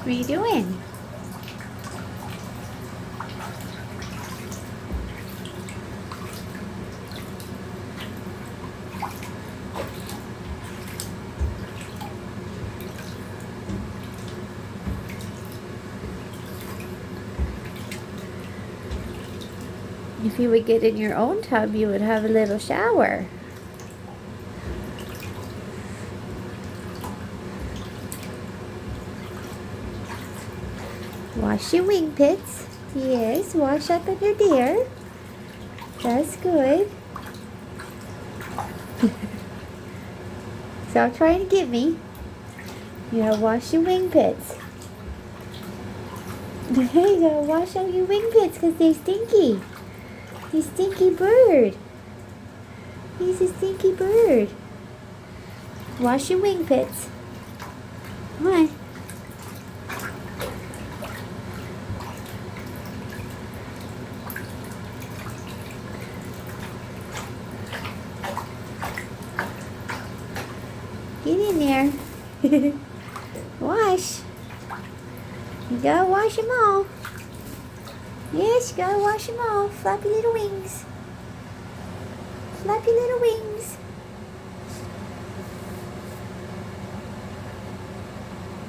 What are you doing? If you would get in your own tub, you would have a little shower. Wash your wing pits. Yes, wash up under there. That's good. Stop trying to get me. You gotta wash your wing pits. You gotta wash out your wing pits because they're stinky. You stinky bird. He's a stinky bird. Wash your wing pits. Come on. Get in there. Wash. You gotta wash them all. Yes, you gotta wash them all. Flappy little wings. Flappy little wings.